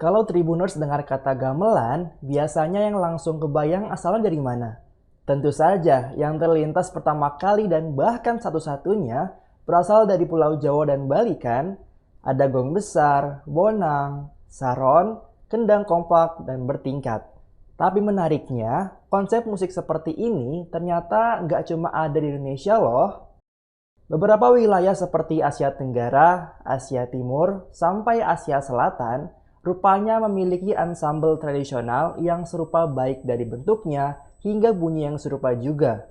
Kalau Tribuners dengar kata gamelan, biasanya yang langsung kebayang asalnya dari mana? Tentu saja, yang terlintas pertama kali dan bahkan satu-satunya berasal dari Pulau Jawa dan Bali kan? Ada gong besar, bonang, saron, kendang kompak, dan bertingkat. Tapi menariknya, konsep musik seperti ini ternyata nggak cuma ada di Indonesia loh. Beberapa wilayah seperti Asia Tenggara, Asia Timur, sampai Asia Selatan rupanya memiliki ansambel tradisional yang serupa baik dari bentuknya hingga bunyi yang serupa juga.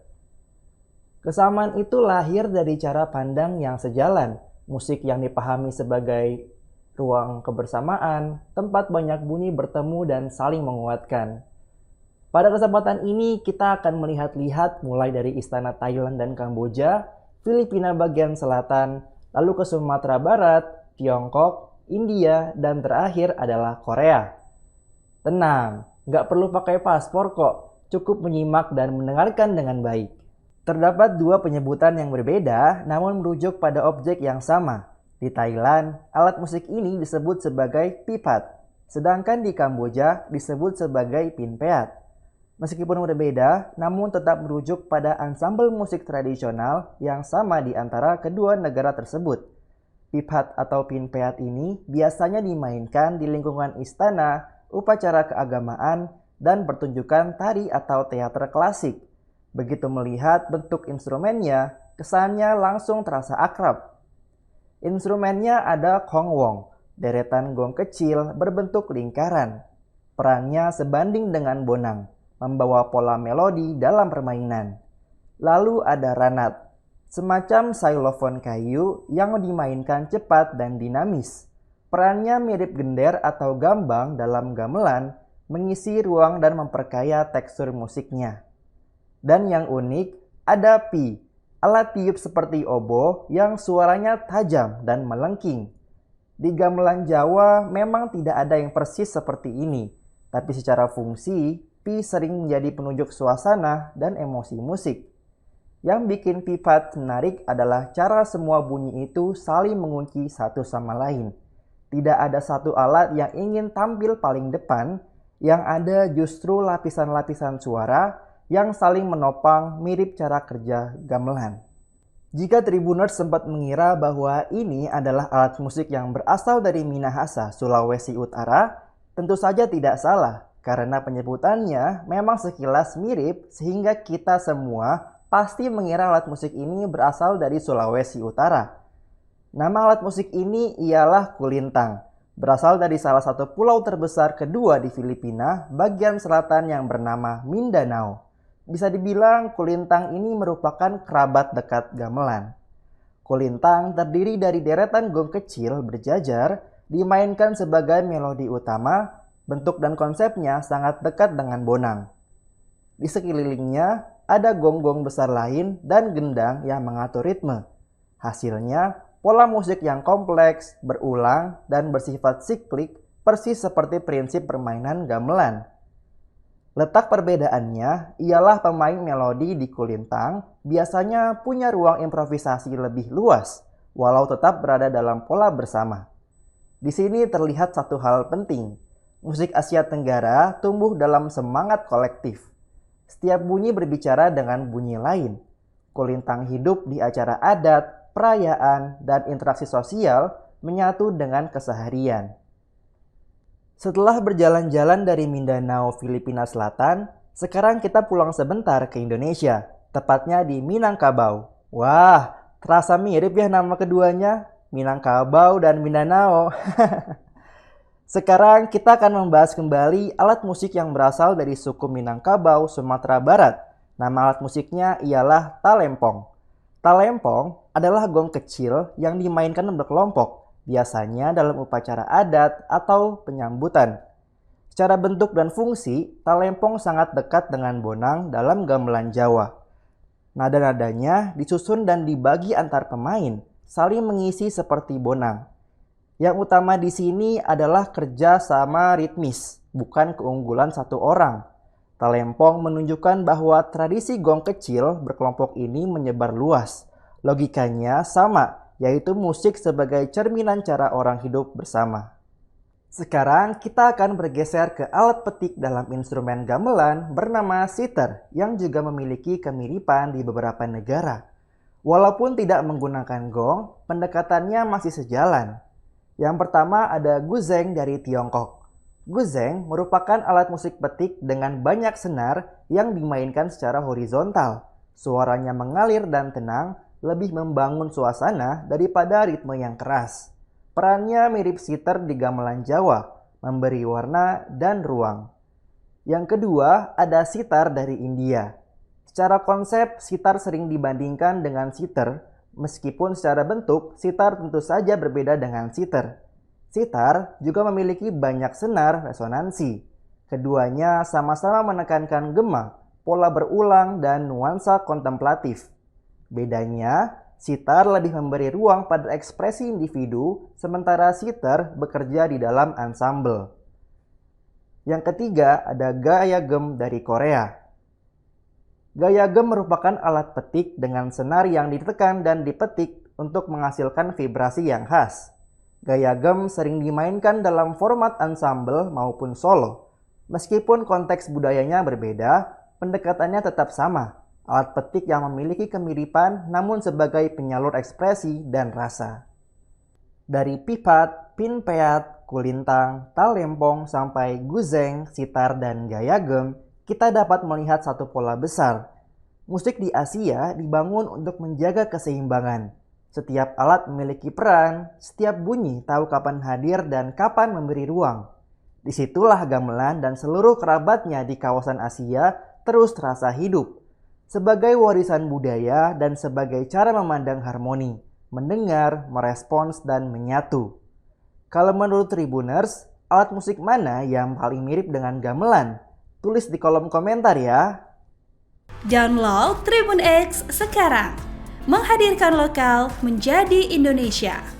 Kesamaan itu lahir dari cara pandang yang sejalan, musik yang dipahami sebagai ruang kebersamaan, tempat banyak bunyi bertemu dan saling menguatkan. Pada kesempatan ini kita akan melihat-lihat mulai dari istana Thailand dan Kamboja, Filipina bagian selatan, lalu ke Sumatera Barat, Tiongkok, India, dan terakhir adalah Korea. Tenang, nggak perlu pakai paspor kok, cukup menyimak dan mendengarkan dengan baik. Terdapat dua penyebutan yang berbeda namun merujuk pada objek yang sama. Di Thailand, alat musik ini disebut sebagai pipat, sedangkan di Kamboja disebut sebagai pinpeat. Meskipun berbeda, namun tetap merujuk pada ansambel musik tradisional yang sama di antara kedua negara tersebut. Pipat atau pinpeat ini biasanya dimainkan di lingkungan istana, upacara keagamaan, dan pertunjukan tari atau teater klasik. Begitu melihat bentuk instrumennya, kesannya langsung terasa akrab. Instrumennya ada khongwong, deretan gong kecil berbentuk lingkaran. Perannya sebanding dengan bonang, membawa pola melodi dalam permainan. Lalu ada ranat, semacam xylophone kayu yang dimainkan cepat dan dinamis. Perannya mirip gender atau gambang dalam gamelan, mengisi ruang dan memperkaya tekstur musiknya. Dan yang unik, ada pi, alat tiup seperti oboh yang suaranya tajam dan melengking. Di gamelan Jawa memang tidak ada yang persis seperti ini, tapi secara fungsi, pi sering menjadi penunjuk suasana dan emosi musik. Yang bikin pipat menarik adalah cara semua bunyi itu saling mengunci satu sama lain. Tidak ada satu alat yang ingin tampil paling depan, yang ada justru lapisan-lapisan suara yang saling menopang mirip cara kerja gamelan. Jika Tribuners sempat mengira bahwa ini adalah alat musik yang berasal dari Minahasa, Sulawesi Utara, tentu saja tidak salah. Karena penyebutannya memang sekilas mirip sehingga kita semua pasti mengira alat musik ini berasal dari Sulawesi Utara. Nama alat musik ini ialah kulintang, berasal dari salah satu pulau terbesar kedua di Filipina, bagian selatan yang bernama Mindanao. Bisa dibilang kulintang ini merupakan kerabat dekat gamelan. Kulintang terdiri dari deretan gong kecil berjajar, dimainkan sebagai melodi utama. Bentuk dan konsepnya sangat dekat dengan bonang. Di sekelilingnya ada gong-gong besar lain dan gendang yang mengatur ritme. Hasilnya, pola musik yang kompleks, berulang, dan bersifat siklik persis seperti prinsip permainan gamelan. Letak perbedaannya ialah pemain melodi di kulintang biasanya punya ruang improvisasi lebih luas, walau tetap berada dalam pola bersama. Di sini terlihat satu hal penting. Musik Asia Tenggara tumbuh dalam semangat kolektif. Setiap bunyi berbicara dengan bunyi lain. Kulintang hidup di acara adat, perayaan, dan interaksi sosial menyatu dengan keseharian. Setelah berjalan-jalan dari Mindanao, Filipina Selatan, sekarang kita pulang sebentar ke Indonesia, tepatnya di Minangkabau. Wah, terasa mirip ya nama keduanya, Minangkabau dan Mindanao. Sekarang kita akan membahas kembali alat musik yang berasal dari suku Minangkabau, Sumatera Barat. Nama alat musiknya ialah talempong. Talempong adalah gong kecil yang dimainkan berkelompok, biasanya dalam upacara adat atau penyambutan. Secara bentuk dan fungsi, talempong sangat dekat dengan bonang dalam gamelan Jawa. Nada-nadanya disusun dan dibagi antar pemain, saling mengisi seperti bonang. Yang utama di sini adalah kerja sama ritmis, bukan keunggulan satu orang. Talempong menunjukkan bahwa tradisi gong kecil berkelompok ini menyebar luas. Logikanya sama, yaitu musik sebagai cerminan cara orang hidup bersama. Sekarang kita akan bergeser ke alat petik dalam instrumen gamelan bernama sitar yang juga memiliki kemiripan di beberapa negara. Walaupun tidak menggunakan gong, pendekatannya masih sejalan. Yang pertama ada guzeng dari Tiongkok. Guzeng merupakan alat musik petik dengan banyak senar yang dimainkan secara horizontal. Suaranya mengalir dan tenang, lebih membangun suasana daripada ritme yang keras. Perannya mirip sitar di gamelan Jawa, memberi warna dan ruang. Yang kedua ada sitar dari India. Secara konsep, sitar sering dibandingkan dengan sitar, meskipun secara bentuk, sitar tentu saja berbeda dengan sitar. Sitar juga memiliki banyak senar resonansi. Keduanya sama-sama menekankan gema, pola berulang, dan nuansa kontemplatif. Bedanya, sitar lebih memberi ruang pada ekspresi individu, sementara sitar bekerja di dalam ansambel. Yang ketiga ada gayagem dari Korea. Gayagem merupakan alat petik dengan senar yang ditekan dan dipetik untuk menghasilkan vibrasi yang khas. Gayagem sering dimainkan dalam format ansambel maupun solo. Meskipun konteks budayanya berbeda, pendekatannya tetap sama. Alat petik yang memiliki kemiripan namun sebagai penyalur ekspresi dan rasa. Dari pipat, pinpeat, kulintang, talempong, sampai guzeng, sitar, dan gayagem, kita dapat melihat satu pola besar. Musik di Asia dibangun untuk menjaga keseimbangan. Setiap alat memiliki peran, setiap bunyi tahu kapan hadir dan kapan memberi ruang. Disitulah gamelan dan seluruh kerabatnya di kawasan Asia terus terasa hidup. Sebagai warisan budaya dan sebagai cara memandang harmoni, mendengar, merespons, dan menyatu. Kalau menurut Tribuners, alat musik mana yang paling mirip dengan gamelan? Tulis di kolom komentar ya. Download Tribun X sekarang. Menghadirkan lokal menjadi Indonesia.